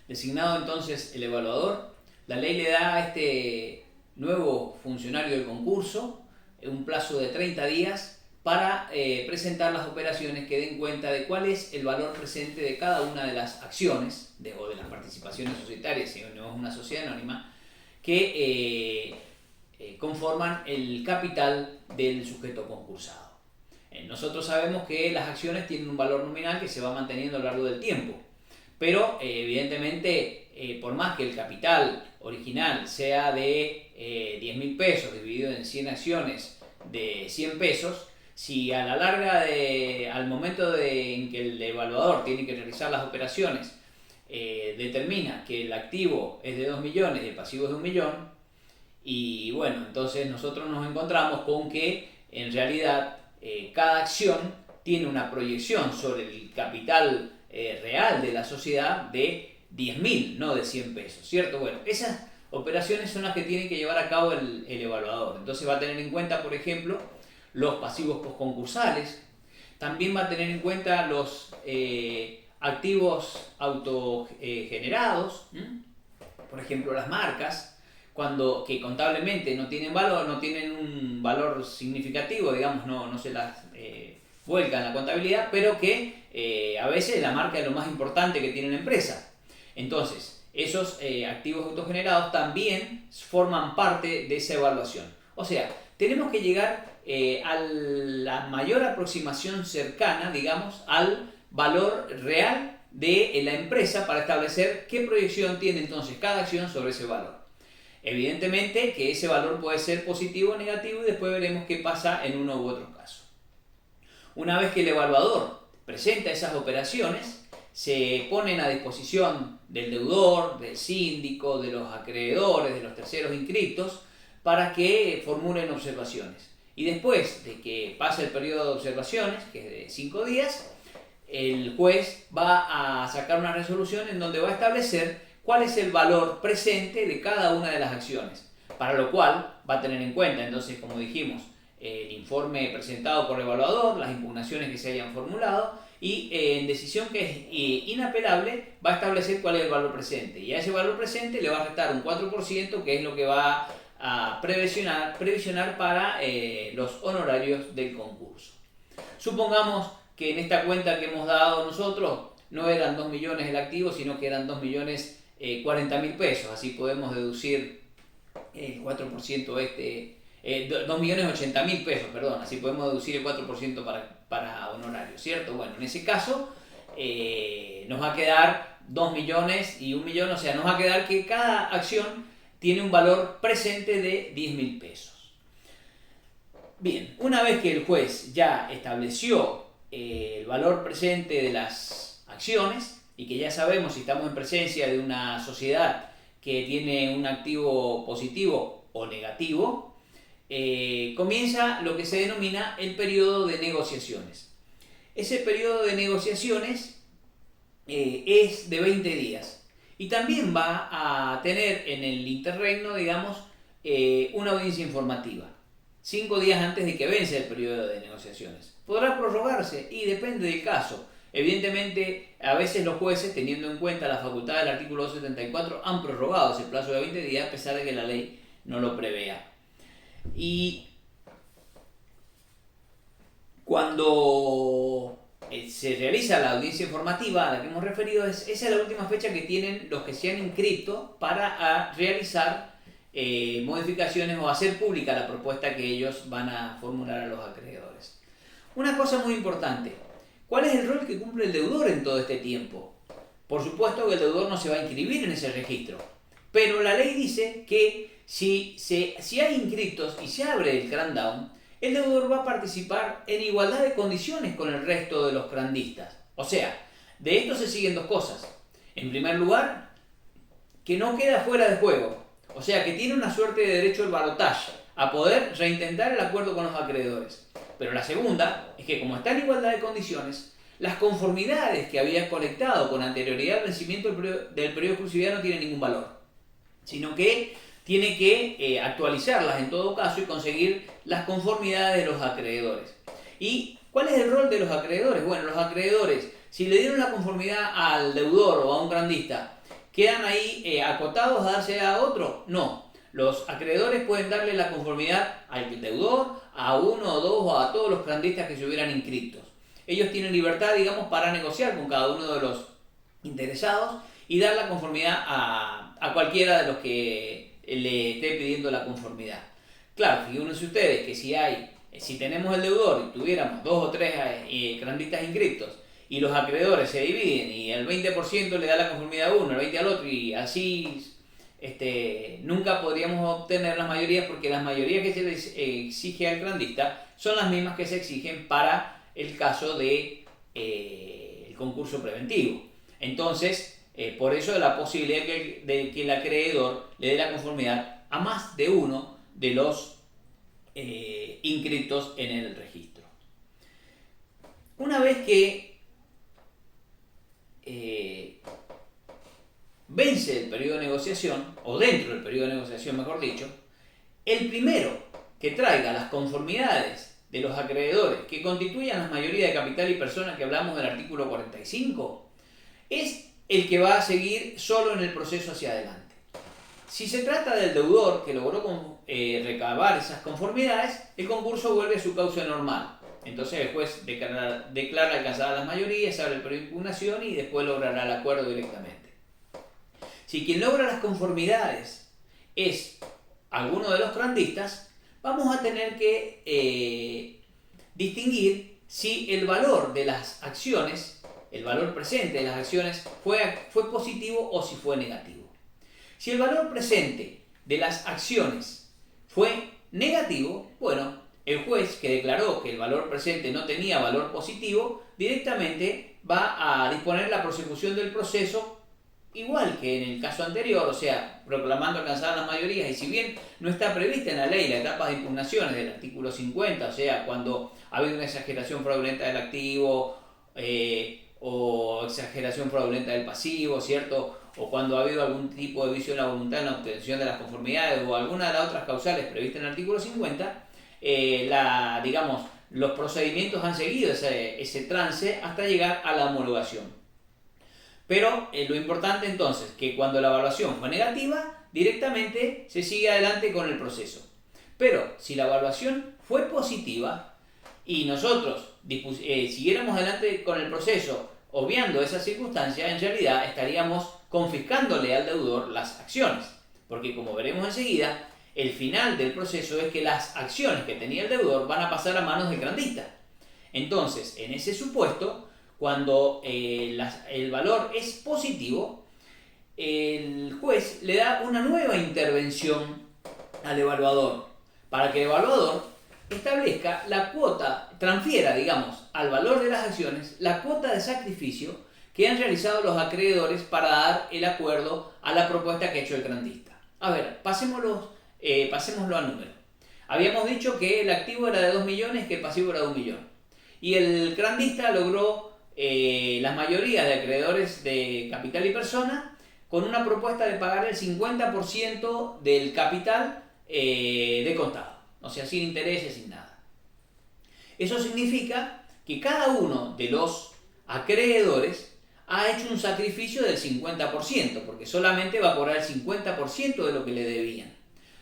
Designado entonces el evaluador, la ley le da a este nuevo funcionario del concurso un plazo de 30 días para presentar las operaciones que den cuenta de cuál es el valor presente de cada una de las acciones o de las participaciones societarias, si no es una sociedad anónima, que conforman el capital del sujeto concursado. Nosotros sabemos que las acciones tienen un valor nominal que se va manteniendo a lo largo del tiempo, pero evidentemente por más que el capital original sea de 10.000 pesos dividido en 100 acciones de 100 pesos, si a la larga, al momento en que el evaluador tiene que realizar las operaciones, determina que el activo es de 2 millones y el pasivo es de 1 millón, y bueno, entonces nosotros nos encontramos con que en realidad cada acción tiene una proyección sobre el capital real de la sociedad de 10.000, no de 100 pesos, ¿cierto? Bueno, esas operaciones son las que tiene que llevar a cabo el evaluador. Entonces va a tener en cuenta, por ejemplo, los pasivos postconcursales, también va a tener en cuenta los activos autogenerados, por ejemplo las marcas, que contablemente no tienen valor, no tienen un valor significativo, digamos, no se las vuelca en la contabilidad, pero que a veces la marca es lo más importante que tiene una empresa. Entonces, esos activos autogenerados también forman parte de esa evaluación. O sea, tenemos que llegar a la mayor aproximación cercana, digamos, al valor real de la empresa para establecer qué proyección tiene entonces cada acción sobre ese valor. Evidentemente que ese valor puede ser positivo o negativo y después veremos qué pasa en uno u otro caso. Una vez que el evaluador presenta esas operaciones, se ponen a disposición del deudor, del síndico, de los acreedores, de los terceros inscriptos, para que formulen observaciones. Y después de que pase el periodo de observaciones, que es de 5 días, el juez va a sacar una resolución en donde va a establecer cuál es el valor presente de cada una de las acciones, para lo cual va a tener en cuenta, entonces, como dijimos, el informe presentado por el evaluador, las impugnaciones que se hayan formulado, y en decisión que es inapelable va a establecer cuál es el valor presente, y a ese valor presente le va a restar un 4%, que es lo que va a previsionar para los honorarios del concurso. Supongamos que en esta cuenta que hemos dado nosotros no eran 2 millones el activo, sino que eran 2 millones 40.000 pesos, así podemos deducir el 4% 2 millones 80.000 pesos, perdón, así podemos deducir el 4% para honorarios, ¿cierto? Bueno, en ese caso nos va a quedar 2 millones y 1 millón, o sea, nos va a quedar que cada acción tiene un valor presente de 10.000 pesos. Bien, una vez que el juez ya estableció el valor presente de las acciones y que ya sabemos si estamos en presencia de una sociedad que tiene un activo positivo o negativo, comienza lo que se denomina el periodo de negociaciones. Ese periodo de negociaciones es de 20 días y también va a tener en el interregno, digamos, una audiencia informativa, 5 días antes de que vence el periodo de negociaciones. Podrá prorrogarse y depende del caso. Evidentemente, a veces los jueces, teniendo en cuenta la facultad del artículo 274, han prorrogado ese plazo de 20 días a pesar de que la ley no lo prevea. Y cuando se realiza la audiencia informativa a la que hemos referido, esa es la última fecha que tienen los que se han inscrito para realizar modificaciones o hacer pública la propuesta que ellos van a formular a los acreedores. Una cosa muy importante: ¿cuál es el rol que cumple el deudor en todo este tiempo? Por supuesto que el deudor no se va a inscribir en ese registro, pero la ley dice que si hay inscriptos y se abre el crandown, el deudor va a participar en igualdad de condiciones con el resto de los crandistas. O sea, de esto se siguen dos cosas. En primer lugar, que no queda fuera de juego, o sea, que tiene una suerte de derecho al balotaje, a poder reintentar el acuerdo con los acreedores. Pero la segunda es que, como está en igualdad de condiciones, las conformidades que había colectado con anterioridad al vencimiento del periodo de exclusividad no tienen ningún valor, sino que tiene que actualizarlas en todo caso y conseguir las conformidades de los acreedores. ¿Y cuál es el rol de los acreedores? Bueno, los acreedores, si le dieron la conformidad al deudor o a un grandista ¿Quedan ahí acotados a dársela a otro? No. Los acreedores pueden darle la conformidad al deudor, a uno o dos o a todos los crandistas que se hubieran inscritos. Ellos tienen libertad, digamos, para negociar con cada uno de los interesados y dar la conformidad a cualquiera de los que le esté pidiendo la conformidad. Claro, fíjense ustedes que si tenemos el deudor y tuviéramos dos o tres crandistas inscritos y los acreedores se dividen y el 20% le da la conformidad a uno, el 20% al otro y así nunca podríamos obtener las mayorías, porque las mayorías que se les exige al crandista son las mismas que se exigen para el caso de el concurso preventivo. Entonces, por eso la posibilidad de que el acreedor le dé la conformidad a más de uno de los inscritos en el registro. Una vez que vence el periodo de negociación, o dentro del periodo de negociación mejor dicho, el primero que traiga las conformidades de los acreedores que constituyan la mayoría de capital y personas que hablamos del artículo 45, es el que va a seguir solo en el proceso hacia adelante. Si se trata del deudor que logró recabar esas conformidades, el concurso vuelve a su cauce normal. Entonces el juez declara alcanzadas las mayorías, abre el periodo de impugnación y después logrará el acuerdo directamente. Si quien logra las conformidades es alguno de los crandistas, vamos a tener que distinguir si el valor de las acciones, el valor presente de las acciones fue positivo o si fue negativo. Si el valor presente de las acciones fue negativo, bueno, el juez que declaró que el valor presente no tenía valor positivo, directamente va a disponer la prosecución del proceso igual que en el caso anterior, o sea, proclamando alcanzadas las mayorías, y si bien no está prevista en la ley la etapa de impugnaciones del artículo 50, o sea, cuando ha habido una exageración fraudulenta del activo o exageración fraudulenta del pasivo, ¿cierto? O cuando ha habido algún tipo de vicio de la voluntad en la obtención de las conformidades o alguna de las otras causales previstas en el artículo 50, los procedimientos han seguido ese trance hasta llegar a la homologación. Pero lo importante entonces, que cuando la evaluación fue negativa, directamente se sigue adelante con el proceso. Pero si la evaluación fue positiva y nosotros siguiéramos adelante con el proceso, obviando esa circunstancia, en realidad estaríamos confiscándole al deudor las acciones. Porque como veremos enseguida, el final del proceso es que las acciones que tenía el deudor van a pasar a manos del crandista. Entonces, en ese supuesto, cuando el valor es positivo, el juez le da una nueva intervención al evaluador para que el evaluador establezca la cuota, transfiera, digamos, al valor de las acciones la cuota de sacrificio que han realizado los acreedores para dar el acuerdo a la propuesta que ha hecho el crandista. A ver, pasémoslo a número. Habíamos dicho que el activo era de 2 millones, que el pasivo era de 1 millón. Y el crandista logró las mayorías de acreedores de capital y persona con una propuesta de pagar el 50% del capital de contado, o sea, sin intereses, sin nada. Eso significa que cada uno de los acreedores ha hecho un sacrificio del 50%, porque solamente va a cobrar el 50% de lo que le debían.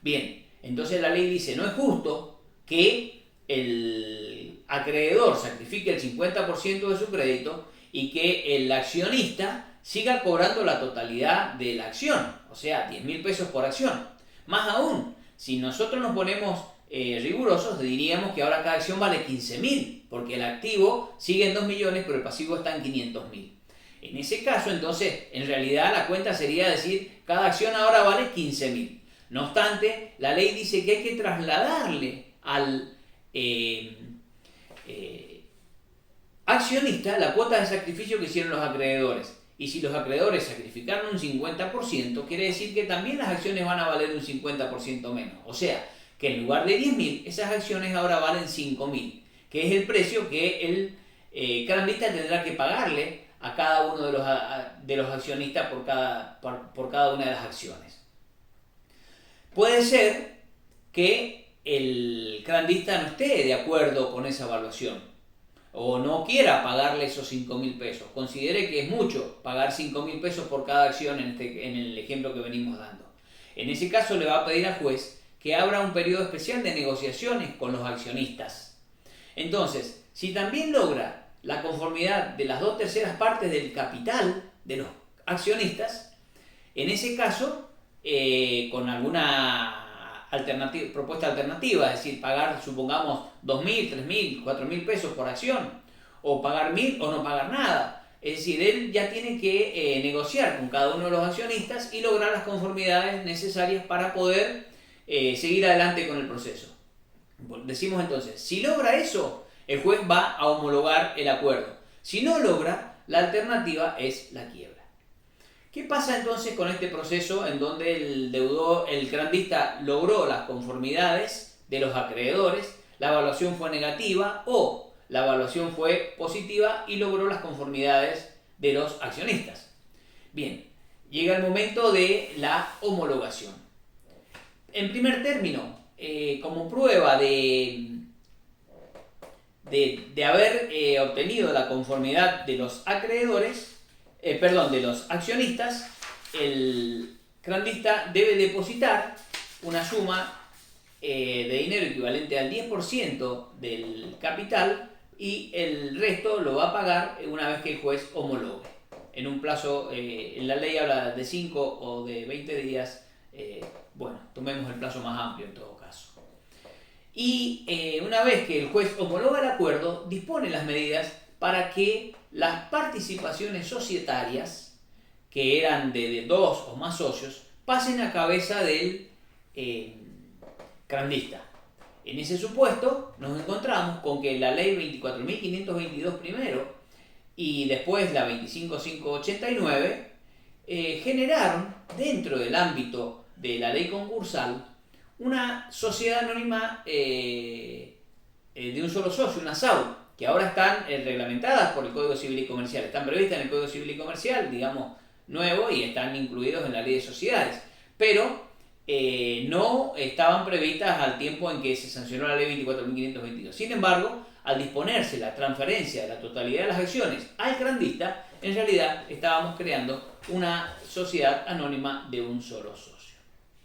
Bien, entonces la ley dice, no es justo que el acreedor sacrifique el 50% de su crédito y que el accionista siga cobrando la totalidad de la acción, o sea, 10.000 pesos por acción. Más aún, si nosotros nos ponemos rigurosos, diríamos que ahora cada acción vale 15.000, porque el activo sigue en 2 millones, pero el pasivo está en 500.000. En ese caso, entonces, en realidad la cuenta sería decir, cada acción ahora vale 15.000. No obstante, la ley dice que hay que trasladarle al accionista la cuota de sacrificio que hicieron los acreedores. Y si los acreedores sacrificaron un 50%, quiere decir que también las acciones van a valer un 50% menos. O sea, que en lugar de 10.000, esas acciones ahora valen 5.000, que es el precio que el crandista tendrá que pagarle a cada uno de los accionistas por cada una de las acciones. Puede ser que el crandista no esté de acuerdo con esa evaluación. o no quiera pagarle esos 5.000 pesos, considere que es mucho pagar 5.000 pesos por cada acción en el ejemplo que venimos dando. En ese caso le va a pedir al juez que abra un periodo especial de negociaciones con los accionistas. Entonces, si también logra la conformidad de las 2/3 partes del capital de los accionistas, en ese caso, con alguna propuesta alternativa, es decir, pagar, supongamos, 2.000, 3.000, 4.000 pesos por acción, o pagar 1.000 o no pagar nada. Es decir, él ya tiene que negociar con cada uno de los accionistas y lograr las conformidades necesarias para poder seguir adelante con el proceso. Decimos entonces, si logra eso, el juez va a homologar el acuerdo. Si no logra, la alternativa es la quiebra. ¿Qué pasa entonces con este proceso en donde el grandista logró las conformidades de los acreedores, la evaluación fue negativa o la evaluación fue positiva y logró las conformidades de los accionistas? Bien, llega el momento de la homologación. En primer término, como prueba de haber obtenido la conformidad de los acreedores, de los accionistas, el grandista debe depositar una suma de dinero equivalente al 10% del capital y el resto lo va a pagar una vez que el juez homologue. En un plazo, en la ley habla de 5 o de 20 días, tomemos el plazo más amplio en todo caso. Y una vez que el juez homologa el acuerdo, dispone las medidas para que las participaciones societarias, que eran de 2 o más socios, pasen a cabeza del grandista. En ese supuesto nos encontramos con que la ley 24.522 primero y después la 25.589 generaron dentro del ámbito de la ley concursal una sociedad anónima de un solo socio, una SAU, que ahora están reglamentadas por el Código Civil y Comercial. Están previstas en el Código Civil y Comercial, digamos, nuevo, y están incluidos en la Ley de Sociedades. Pero no estaban previstas al tiempo en que se sancionó la Ley 24.522. Sin embargo, al disponerse la transferencia de la totalidad de las acciones al grandista, en realidad estábamos creando una sociedad anónima de un solo socio.